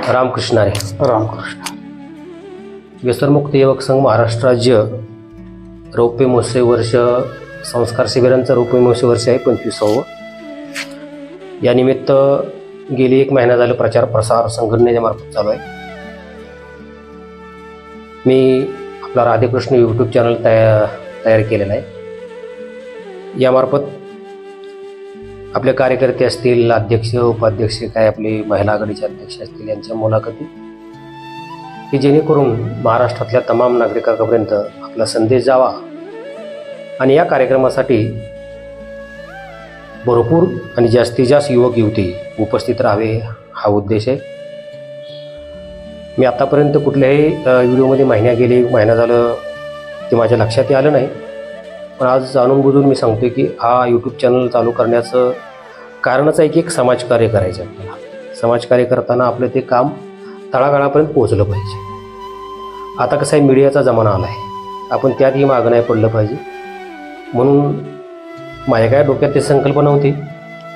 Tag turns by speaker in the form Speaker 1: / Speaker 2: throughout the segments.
Speaker 1: रामकृष्ण हरी.
Speaker 2: रामकृष्ण.
Speaker 1: व्यसनमुक्त युवक संघ महाराष्ट्र राज्य रौप्य महोत्सवी वर्ष संस्कार शिबिरांचं रौप्य महोत्सवी वर्ष आहे 25वे. यानिमित्त गेली 1 महिना झालं प्रचार प्रसार संघटनेच्या मार्फत चालू आहे. मी आपला राधेकृष्ण यूट्यूब चॅनल तयार केलेला आहे. यामार्फत आपले कार्यकर्ते असतील, अध्यक्ष उपाध्यक्ष, काय आपली महिला आघाडीचे अध्यक्ष असतील, यांच्या मुलाखती की जेणेकरून महाराष्ट्रातल्या तमाम नागरिकांपर्यंत आपला संदेश जावा आणि या कार्यक्रमासाठी भरपूर आणि जास्तीत जास्त युवक युवती उपस्थित राहावे हा उद्देश आहे. मी आतापर्यंत कुठल्याही व्हिडिओमध्ये गेली 1 महिना झालं ते माझ्या लक्षातही आलं नाही, पण आज जाणून बुजून मी सांगतो की हा यूट्यूब चॅनल चालू करण्याचं कारणच आहे की एक समाजकार्य करायचं आपल्याला. समाजकार्य करताना आपलं ते काम तळागाळापर्यंत पोहोचलं पाहिजे. आता कसं आहे, मीडियाचा जमाना आला आहे, आपण त्यातही मागं नाही पडलं पाहिजे. म्हणून माझ्या काय डोक्यात ते संकल्पना होती,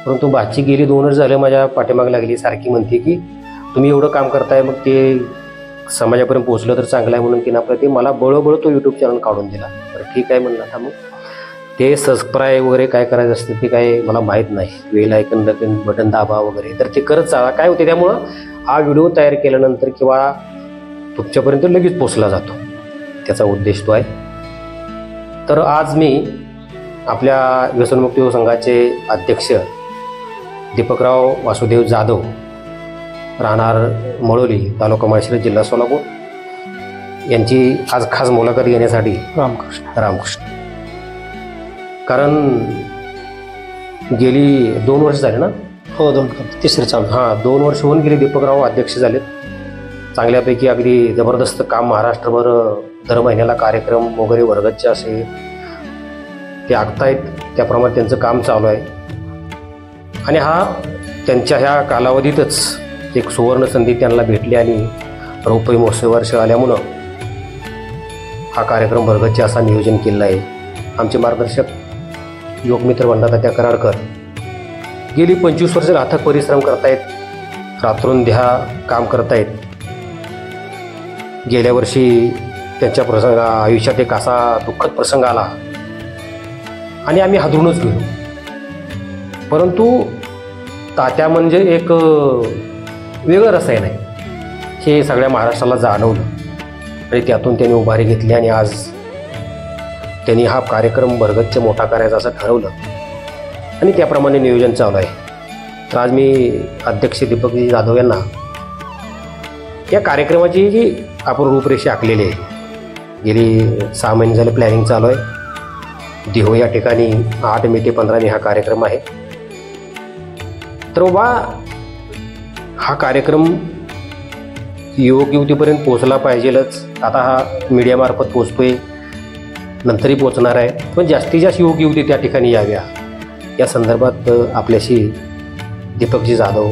Speaker 1: परंतु बाची गेली 2 वर्ष झाले माझ्या पाठीमाग लागली. सारखी म्हणते की तुम्ही एवढं काम करताय, मग ते समाजापर्यंत पोहोचलं तर चांगलं आहे. म्हणून तिनं आपलं ते मला बळबळ तो यूट्यूब चॅनल काढून दिला. तर ठीक आहे म्हणलं. आता मग ते सबस्क्राईब वगैरे काय करायचं असतं ते काय मला माहीत नाही. बेल आयकन बटन दाबा वगैरे, तर ते करत चाला. काय होते, त्यामुळं हा व्हिडिओ तयार केल्यानंतर किंवा तुमच्यापर्यंत लगेच पोचला जातो, त्याचा उद्देश तो आहे. तर आज मी आपल्या व्यसनमुक्त युवक संघाचे अध्यक्ष दीपकराव वासुदेव जाधव, राहणार मळोली, तालुका माळशिरस, जिल्हा सोलापूर, यांची आज खास मुलाखत घेण्यासाठी रामकृष्ण. कारण गेली 2 वर्ष झाले ना?
Speaker 2: हो, 3 चालू.
Speaker 1: 2 वर्ष होऊन गेली. दीपकराव अध्यक्ष झालेत. चांगल्यापैकी अगदी जबरदस्त काम महाराष्ट्रभर दर महिन्याला कार्यक्रम वगैरे वर्गाचे असे ते आखतायत, त्याप्रमाणे त्यांचं काम चालू आहे. आणि त्यांच्या ह्या कालावधीतच एक सुवर्ण संधी त्यांना भेटली आणि रौप्य महोत्सवी वर्ष आल्यामुळं हा कार्यक्रम वर्गाचे असा नियोजन केलेला आहे. आमचे मार्गदर्शक युवक मित्र बंडातात्या कराडकर गेली 25 वर्ष अथक परिश्रम करतायत, रात्रंदिवस काम करतायत. गेल्या वर्षी त्यांच्या आयुष्यात एक असा दुःखद प्रसंग आला आणि आम्ही हादरूनच गेलो. परंतु तात्या म्हणजे एक वेगळं रसायन आहे हे सगळ्या महाराष्ट्राला जाणवलं आणि त्यातून त्यांनी उभारी घेतली आणि आज त्यांनी हा कार्यक्रम भरगच्च मोठा करायचा असं ठरवलं आणि त्याप्रमाणे नियोजन चालू आहे. तर आज मी अध्यक्ष दीपकजी जाधव यांना या कार्यक्रमाची जी आपण रूपरेषा आखलेली आहे, गेली 6 महिने झाले प्लॅनिंग चालू आहे. देहो या ठिकाणी 8 मे ते 15 मे हा कार्यक्रम आहे. तर हा कार्यक्रम युवक युवतीपर्यंत पोहोचला पाहिजेलच. आता हा मीडियामार्फत पोहोचतोय, नंतरही पोहोचणार आहे, पण जास्तीत जास्त युवक युवती त्या ठिकाणी याव्या या संदर्भात आपल्याशी दीपकजी जाधव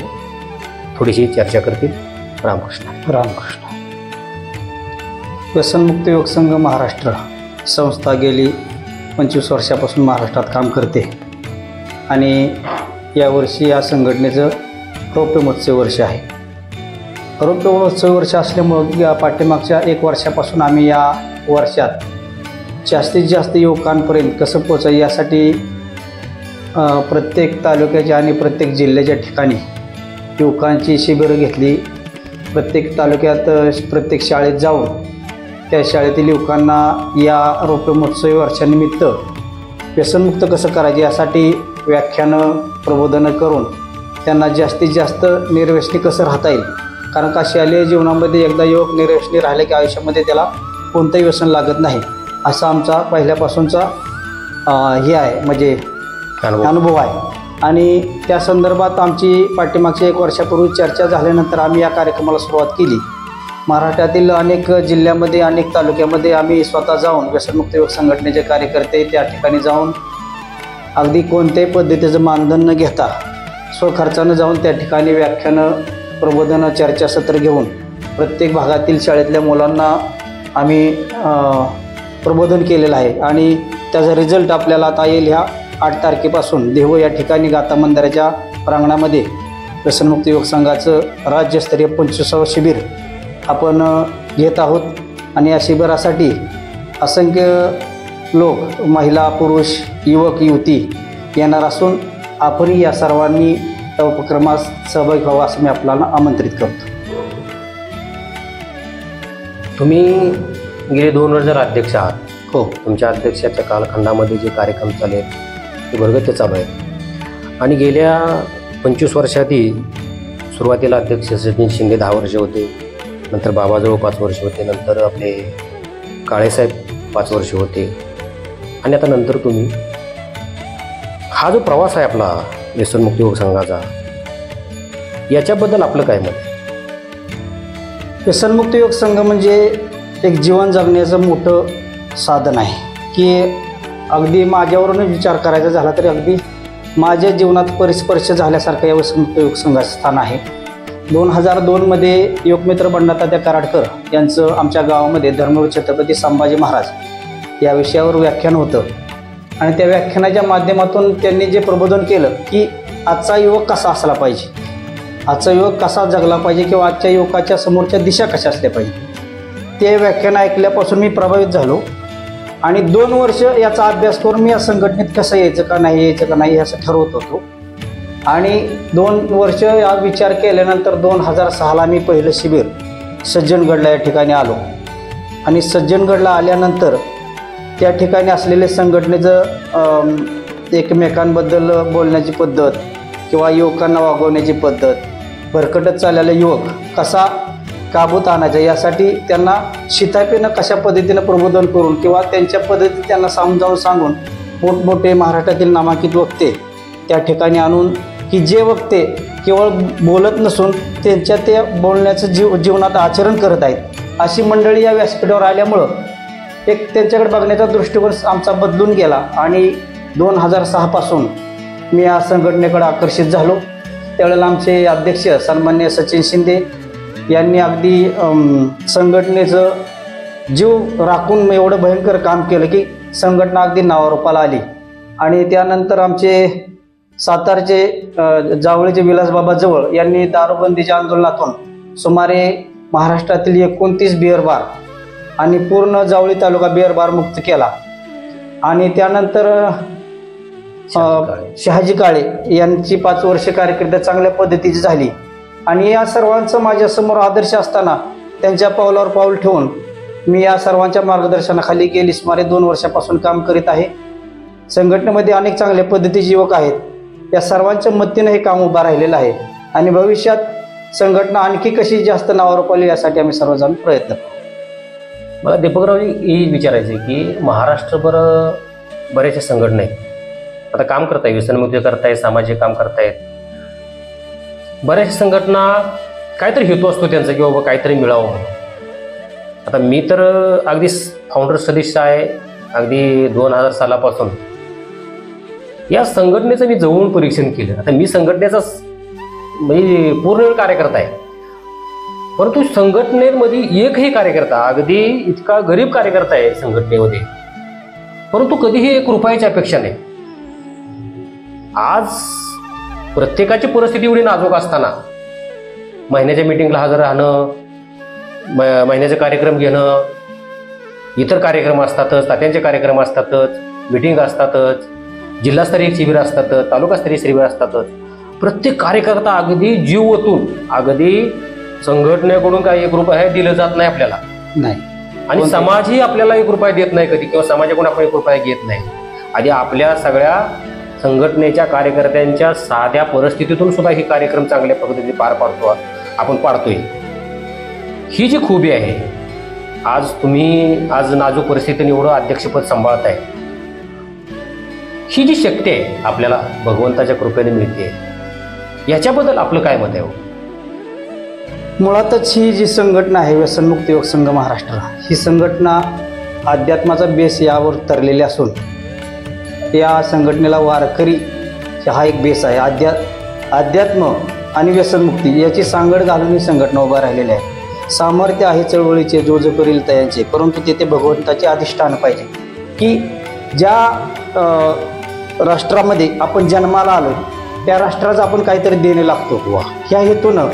Speaker 1: थोडीशी चर्चा करतील. रामकृष्ण.
Speaker 2: व्यसनमुक्त युवक संघ महाराष्ट्र संस्था गेली 25 वर्षापासून महाराष्ट्रात काम करते आणि यावर्षी या संघटनेचं रौप्य महोत्सवी वर्ष आहे. रौप्य महोत्सवी वर्ष असल्यामुळं या पाठीमागच्या 1 वर्षापासून आम्ही या वर्षात जास्तीत जास्त युवकांपर्यंत कसं पोचायचं यासाठी प्रत्येक तालुक्याच्या आणि प्रत्येक जिल्ह्याच्या ठिकाणी युवकांची शिबिरं घेतली. प्रत्येक तालुक्यात प्रत्येक शाळेत जाऊन त्या शाळेतील युवकांना या रौप्य महोत्सवी वर्षानिमित्त व्यसनमुक्त कसं करायचे यासाठी व्याख्यानं प्रबोधनं करून त्यांना जास्तीत जास्त निर्व्यसनी कसं राहता येईल. कारण का शालेय जीवनामध्ये एकदा युवक निर्व्यसनी राहिले की आयुष्यामध्ये त्याला कोणतंही व्यसन लागत नाही, असा आमचा पहिल्यापासूनचा हे आहे, म्हणजे अनुभव आहे. आणि त्या संदर्भात आमची पाठीमागच्या 1 वर्षापूर्वी चर्चा झाल्यानंतर आम्ही या कार्यक्रमाला सुरुवात केली. महाराष्ट्रातील अनेक जिल्ह्यामध्ये, अनेक तालुक्यामध्ये आम्ही स्वतः जाऊन व्यसनमुक्त युवक संघटनेचे कार्यकर्ते त्या ठिकाणी जाऊन अगदी कोणत्याही पद्धतीचं मानधन न घेता स्वखर्चानं जाऊन त्या ठिकाणी व्याख्यानं, प्रबोधनं, चर्चासत्र घेऊन प्रत्येक भागातील शाळेतल्या मुलांना आम्ही प्रबोधन केलेलं आहे. आणि त्याचा रिझल्ट आपल्याला आता येईल ह्या 8 तारखेपासून देहू या ठिकाणी गाथा मंदिराच्या प्रांगणामध्ये व्यसनमुक्त युवक संघाचं राज्यस्तरीय 25वे शिबिर आपण घेत आहोत आणि या शिबिरासाठी असंख्य लोक, महिला, पुरुष, युवक, युवती येणार असून आपणही या सर्वांनी त्या उपक्रमात सहभागी व्हावा असं मी आपल्याला आमंत्रित करतो.
Speaker 1: तुम्ही गेले 2 वर्ष अध्यक्ष आहात.
Speaker 2: हो,
Speaker 1: तुमच्या अध्यक्षाच्या कालखंडामध्ये जे कार्यक्रम चालले ते भरगच्च चालू आहेत आणि गेल्या 25 वर्षातही सुरुवातीला अध्यक्ष सचिन शिंदे 10 वर्ष होते, नंतर बाबाजवळ 5 वर्ष होते, नंतर आपले काळेसाहेब 5 वर्ष होते आणि आता नंतर तुम्ही. हा जो प्रवास आहे आपला व्यसनमुक्त युवक संघाचा, याच्याबद्दल आपलं काय मत आहे?
Speaker 2: व्यसनमुक्त युवक संघ म्हणजे एक जीवन जगण्याचं मोठं साधन आहे की अगदी माझ्यावरूनच विचार करायचा झाला तरी अगदी माझ्या जीवनात परिस्पर्श झाल्यासारखं या व्यसनमुक्त युवक संघाचं स्थान आहे. 2002मध्ये युवकमित्र बंडातात्या कराडकर यांचं आमच्या गावामध्ये धर्मवीर छत्रपती संभाजी महाराज या विषयावर व्याख्यान होतं आणि त्या व्याख्यानाच्या माध्यमातून त्यांनी जे प्रबोधन केलं की आजचा युवक कसा असला पाहिजे, आजचा युवक कसा जगला पाहिजे किंवा आजच्या युवकाच्या समोरच्या दिशा कशा असल्या पाहिजे, ते व्याख्यान ऐकल्यापासून मी प्रभावित झालो आणि 2 वर्ष याचा अभ्यास करून मी या संघटनेत कसं यायचं का नाही असं ठरवत होतो. आणि 2 वर्ष या विचार केल्यानंतर 2006ला मी पहिलं शिबिर सज्जनगडला या ठिकाणी आलो आणि सज्जनगडला आल्यानंतर त्या ठिकाणी असलेले संघटनेचं एकमेकांबद्दल बोलण्याची पद्धत किंवा युवकांना वागवण्याची पद्धत, भरकटत चाललेला युवक कसा काबूत आणायचा यासाठी त्यांना शिताफीनं कशा पद्धतीनं प्रबोधन करून किंवा त्यांच्या पद्धती त्यांना समजावून सांगून मोठमोठे महाराष्ट्रातील नामांकित वक्ते त्या ठिकाणी आणून की जे वक्ते केवळ बोलत नसून त्यांच्या ते बोलण्याचं जीवनात आचरण करत आहेत अशी मंडळी या व्यासपीठावर आल्यामुळं एक त्यांच्याकडे बघण्याचा दृष्टिकोन आमचा बदलून गेला आणि 2006 पासून मी या संघटनेकडे आकर्षित झालो. त्यावेळेला आमचे अध्यक्ष सन्माननीय सचिन शिंदे यांनी अगदी संघटनेचं जीव राखून एवढं भयंकर काम केलं की संघटना अगदी नावारूपाला आली. आणि त्यानंतर आमचे सातारचे जावळीचे विलासबाबा जवळ यांनी दारूबंदीच्या आंदोलनातून सुमारे महाराष्ट्रातील 29 बिअर बार आणि पूर्ण जावळी तालुका बिअर बार मुक्त केला. आणि त्यानंतर शहाजी काळे यांची 5 वर्ष कारकीर्द चांगल्या पद्धतीची झाली आणि या सर्वांचं माझ्यासमोर आदर्श असताना त्यांच्या पावलावर पाऊल ठेवून मी या सर्वांच्या मार्गदर्शनाखाली गेली सुमारे 2 वर्षापासून काम करीत आहे. संघटनेमध्ये अनेक चांगल्या पद्धतीचे युवक आहेत, या सर्वांच्या मदतीनं हे काम उभं राहिलेलं आहे आणि भविष्यात संघटना आणखी कशी जास्त नावारूपाली यासाठी आम्ही सर्वजण प्रयत्न करू.
Speaker 1: मला दीपकरावजी हे विचारायचं आहे की महाराष्ट्रभर बऱ्याचशा संघटना आहेत, आता काम करताय, व्यसनमुक्त करतायत, सामाजिक काम करतायत. बऱ्याचशा संघटना काहीतरी हेतू असतो त्यांचा की बाबा काहीतरी मिळावं म्हणून. आता मी तर अगदी फाउंडर सदस्य आहे, अगदी 2000 सालापासून या संघटनेचं मी जवळून परीक्षण केलं. आता मी संघटनेचा म्हणजे पूर्ण वेळ कार्यकर्ता आहे, परंतु संघटनेमध्ये एकही कार्यकर्ता, अगदी इतका गरीब कार्यकर्ता आहे संघटनेमध्ये, परंतु कधीही 1 रुपयाची अपेक्षा नाही. आज प्रत्येकाची परिस्थिती एवढी नाजूक असताना महिन्याच्या मीटिंगला हजर राहणं, महिन्याचे कार्यक्रम घेणं, इतर कार्यक्रम असतातच, तात्यांचे कार्यक्रम असतातच, मीटिंग असतातच, जिल्हास्तरीय शिबिर असतातच, तालुकास्तरीय शिबिर असतातच. प्रत्येक कार्यकर्ता अगदी जीव ओतून, अगदी संघटनेकडून काही 1 रुपया दिलं जात नाही आपल्याला
Speaker 2: नाही
Speaker 1: आणि समाजही आपल्याला 1 रुपया देत नाही कधी, किंवा समाजाकडून आपण 1 रुपया घेत नाही. आधी आपल्या सगळ्या संघटनेच्या कार्यकर्त्यांच्या साध्या परिस्थितीतून सुद्धा हे कार्यक्रम चांगल्या पद्धतीने आपण पाडतोय. ही जी खूबी आहे, आज तुम्ही नाजूक परिस्थितीने एवढं अध्यक्षपद सांभाळताय, ही जी शक्ती आहे आपल्याला भगवंताच्या कृपेने मिळते, याच्याबद्दल आपलं काय मत आहे?
Speaker 2: मुळातच ही जी संघटना आहे व्यसनमुक्त युवक संघ महाराष्ट्र, ही संघटना अध्यात्माचा बेस यावर तरलेली असून या संघटनेला वारकरी हा एक बेस आहे. अध्यात्म आणि व्यसनमुक्ती याची सांगड घालून ही संघटना उभा राहिलेली आहे. सामर्थ्य आहे चळवळीचे, जो जो करील तयांचे, परंतु तेथे भगवंताचे अधिष्ठान पाहिजे की ज्या राष्ट्रामध्ये आपण जन्माला आलो त्या राष्ट्राचं आपण काहीतरी देणे लागतो. ह्या हेतूनं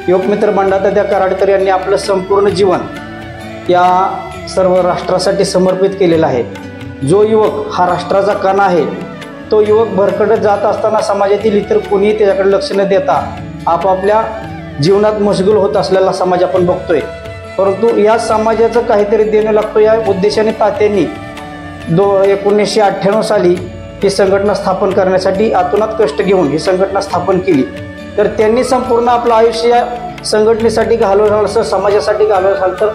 Speaker 2: युवक मित्र मंडळाच्या कराडकर यांनी आपलं संपूर्ण जीवन या सर्व राष्ट्रासाठी समर्पित केलेलं आहे. जो युवक हा राष्ट्राचा कणा आहे, तो युवक भरकटत जात असताना समाजातील इतर कोणीही त्याच्याकडे लक्ष न देता आपापल्या जीवनात मशगूल होत असलेला समाज आपण बघतोय. परंतु या समाजाचं काहीतरी देणं लागतो या उद्देशाने तात्यांनी 1998 साली ही संघटना स्थापन करण्यासाठी आतोनात कष्ट घेऊन ही संघटना स्थापन केली. तर त्यांनी संपूर्ण आपलं आयुष्य या संघटनेसाठी घालवलं असेल, समाजासाठी घालवलं असेल, तर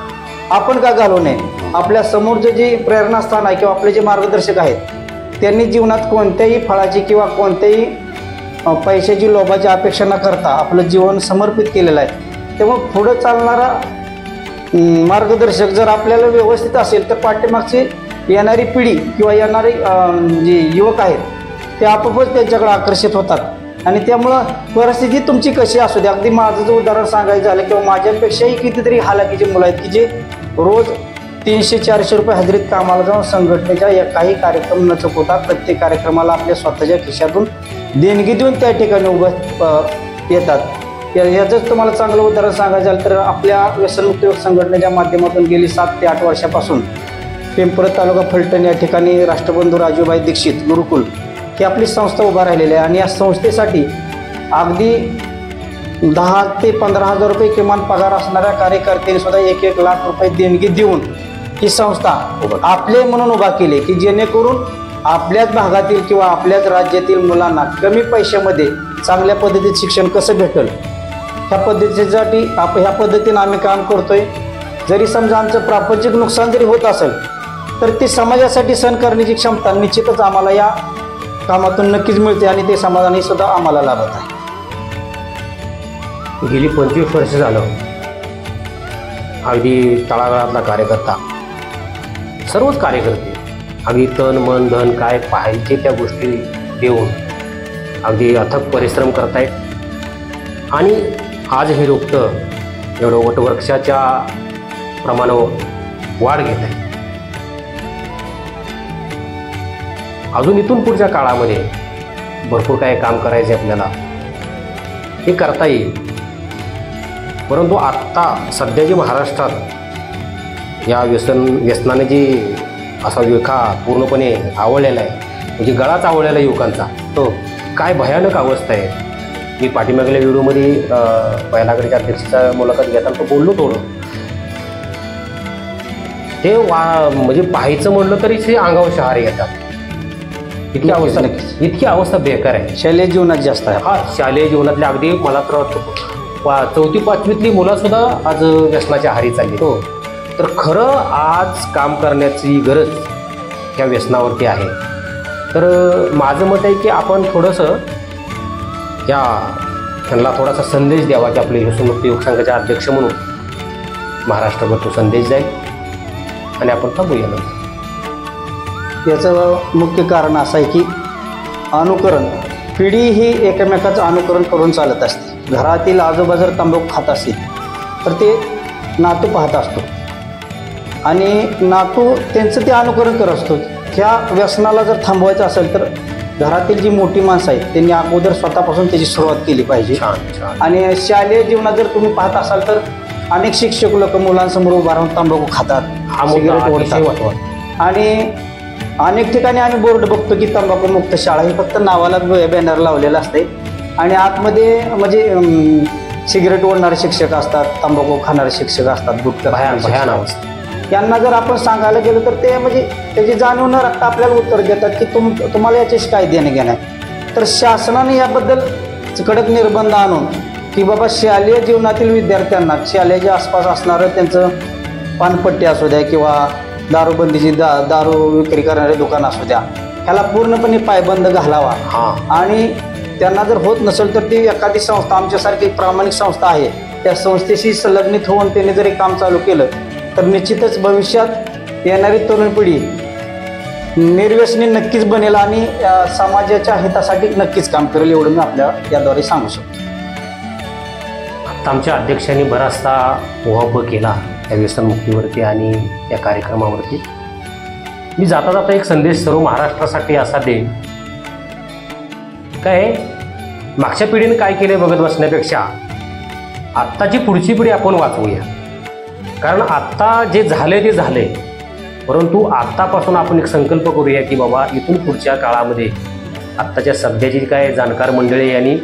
Speaker 2: आपण का घालवू नये. आपल्या समोरचे जे प्रेरणास्थान आहे किंवा आपले जे मार्गदर्शक आहेत, त्यांनी जीवनात कोणत्याही फळाची किंवा कोणत्याही पैशाची लोभाची अपेक्षा न करता आपलं जीवन समर्पित केलेलं आहे. त्यामुळे पुढं चालणारा मार्गदर्शक जर आपल्याला व्यवस्थित असेल तर पाठीमागची येणारी पिढी किंवा येणारे जे युवक आहेत ते आपोआपच त्यांच्याकडे आकर्षित होतात. आणि त्यामुळं परिस्थिती तुमची कशी असू दे, अगदी माझं जर उदाहरण सांगायचं झालं किंवा माझ्यापेक्षाही कितीतरी हालाकीची मुलं आहेत की जे रोज 300-400 रुपये हजेरीत कामाला जाऊन संघटनेच्या या काही कार्यक्रम न चुकवता प्रत्येक कार्यक्रमाला आपल्या स्वतःच्या खिशातून देणगी देऊन त्या ठिकाणी येतात. याचंच तुम्हाला चांगलं उदाहरण सांगायचं झालं तर आपल्या व्यसनमुक्त युवक संघटनेच्या माध्यमातून गेली 7 ते 8 वर्षापासून पिंपळद तालुका फलटण या ठिकाणी राष्ट्रबंधू राजूभाई दीक्षित गुरुकुल ही आपली संस्था उभा राहिलेली आहे. आणि या संस्थेसाठी अगदी 10 ते 15 हजार रुपये किमान पगार असणाऱ्या कार्यकर्त्यांनी सुद्धा 1-1 लाख रुपये देणगी देऊन ही संस्था आपले म्हणून उभा केली की जेणेकरून आपल्याच भागातील किंवा आपल्याच राज्यातील मुलांना कमी पैशामध्ये चांगल्या पद्धतीत शिक्षण कसं भेटेल ह्या पद्धतीसाठी ह्या पद्धतीनं आम्ही काम करतोय. जरी समजा आमचं प्रापंचिक नुकसान जरी होत असेल तर ती समाजासाठी सहन करण्याची क्षमता निश्चितच आम्हाला या कामातून नक्कीच मिळते आणि ते समाधानी सुद्धा आम्हाला लाभत आहे.
Speaker 1: गेली 25 वर्ष झालं अगदी तळागाळातला कार्यकर्ता, सर्वच कार्यकर्ते अगदी तन मन धन काय पाहायचे त्या गोष्टी देऊन अगदी अथक परिश्रम करतायत. आणि आज हे रोपटं एवढं वटवृक्षाच्या प्रमाणावर वाढ घेत आहे. अजून इथून पुढच्या काळामध्ये भरपूर काय काम करायचे आपल्याला, हे करता येईल. परंतु आत्ता सध्या जे महाराष्ट्रात या व्यसनाने जी असा विळखा पूर्णपणे आवळलेला आहे, म्हणजे गळाच आवळलेला युवकांचा, तो काय भयानक अवस्था आहे. मी पाठीमागल्या व्हिडिओमध्ये पहिलाकडच्या अध्यक्षाच्या मुलाखत घेताना तो बोललो थोडं, ते म्हणजे पाहायचं म्हणलं तरी ते अंगावर शहारे येतात. इतकी अवस्था बेकार आहे.
Speaker 2: शालेय जीवनात जास्त आहे.
Speaker 1: हा, शालेय जीवनातल्या अगदी मला तर वाटतं 4थी-5वीतली मुलंसुद्धा आज व्यसनाच्या आहारी चालली. हो, तर खरं आज काम करण्याची गरज ह्या व्यसनावरती आहे. तर माझं मत आहे की आपण थोडंसं त्यांना थोडासा संदेश द्यावा की आपले व्यसनमुक्त युवक संघाचे अध्यक्ष म्हणून महाराष्ट्रभर तो संदेश जाईल आणि आपण थांबूया.
Speaker 2: याचं मुख्य कारण असं आहे की अनुकरण, पिढी ही एकमेकाचं अनुकरण करून चालत असते. घरातील आजोबा जर तंबाखू खात असतील तर ते नातू पाहत असतो आणि नातू त्यांचं ते अनुकरण करत असतो. ह्या व्यसनाला जर थांबवायचं असेल तर घरातील जी मोठी माणसं आहेत त्यांनी अगोदर स्वतःपासून त्याची सुरुवात केली पाहिजे. आणि शालेय जीवनात जर तुम्ही पाहत असाल तर अनेक शिक्षक लोक मुलांसमोर उभा राहून तंबाखू खातात, सिगरेट ओढतात. आणि अनेक ठिकाणी आम्ही बोर्ड बघतो की तंबाखू मुक्त शाळा, ही फक्त नावाला बॅनर लावलेलं असते आणि आतमध्ये म्हणजे सिगरेट ओढणारे शिक्षक असतात, तंबाखू खाणारे शिक्षक असतात, गुटखा भयान अवस्था. यांना जर आपण सांगायला गेलो तर ते म्हणजे त्याची जाणीव न राखता आपल्याला उत्तर देतात की तुम्हाला याच्याशी काय देणं घेणं आहे. तर शासनाने याबद्दल कडक निर्बंध आणून की बाबा शालेय जीवनातील विद्यार्थ्यांना शालेयाच्या आसपास असणारं त्यांचं पानपट्टी असू द्या किंवा दारूबंदीची दारू विक्री करणारे दुकान असू द्या, ह्याला पूर्णपणे पायबंद घालावा. आणि त्यांना जर होत नसेल तर ती एखादी संस्था, आमच्यासारखी प्रामाणिक संस्था आहे, त्या संस्थेशी संलग्नित होऊन त्यांनी जर काम चालू केलं तर निश्चितच भविष्यात येणारी तरुण पिढी निर्व्यसनी नक्कीच बनेल आणि समाजाच्या हितासाठी नक्कीच काम करेल, एवढं मी आपल्या याद्वारे सांगू शकतो.
Speaker 1: आता आमच्या अध्यक्षांनी बराचसा उहापोह केला या व्यसनमुक्तीवरती आणि या कार्यक्रमावरती. मी जाता जाता एक संदेश सर्व महाराष्ट्रासाठी असा देईन काय मागच्या पिढीने काय केले बघत बसण्यापेक्षा आत्ताची पुढची पिढी आपण वाचवूया. कारण आत्ता जे झाले ते झाले, परंतु आत्तापासून आपण एक संकल्प करूया की बाबा इथून पुढच्या काळामध्ये आत्ताच्या सध्याची काय जाणकार मंडळी यांनी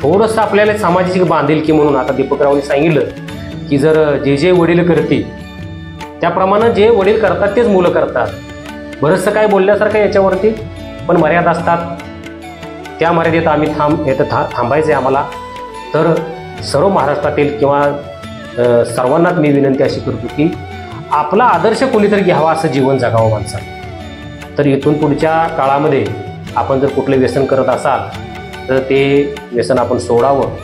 Speaker 1: थोडंसं आपल्याला सामाजिक बांधिलकी म्हणून, आता दीपकरावांनी सांगितलं की जर जे वडील करतील त्याप्रमाणे जे वडील करतात तेच मुलं करतात. बरंचसं काय बोलण्यासारखं याच्यावरती, पण मर्यादा असतात. त्या मर्यादेत आम्ही थांबायचं आहे आम्हाला. तर सर्व महाराष्ट्रातील किंवा सर्वांनाच मी विनंती अशी करतो की आपला आदर्श कोणीतरी घ्यावा, असं जीवन जगावं माणसाने. तर इथून पुढच्या काळामध्ये आपण जर कुठलं व्यसन करत असाल तर ते व्यसन आपण सोडावं.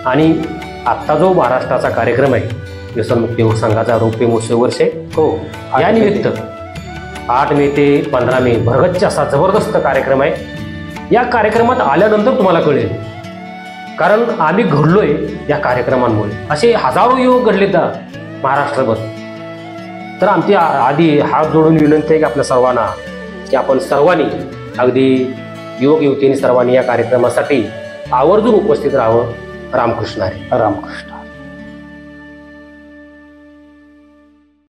Speaker 1: आणि आत्ता जो महाराष्ट्राचा कार्यक्रम आहे व्यसनमुक्ती संघाचा रौप्य महोत्सव वर्ष हो, या निमित्त 8 मे ते 15 मे भरगच्च असा जबरदस्त कार्यक्रम आहे. या कार्यक्रमात आल्यानंतर तुम्हाला कळेल, कारण आम्ही घडलोय या कार्यक्रमांमुळे. असे हजारो युवक घडले तर महाराष्ट्रभर. तर आमची आधी हात जोडून विनंती आहे की आपल्या सर्वांना की आपण सर्वांनी, अगदी युवक युवतींनी सर्वांनी या कार्यक्रमासाठी आवर्जून उपस्थित राहावं. रामकृष्ण हरी.
Speaker 2: रामकृष्ण.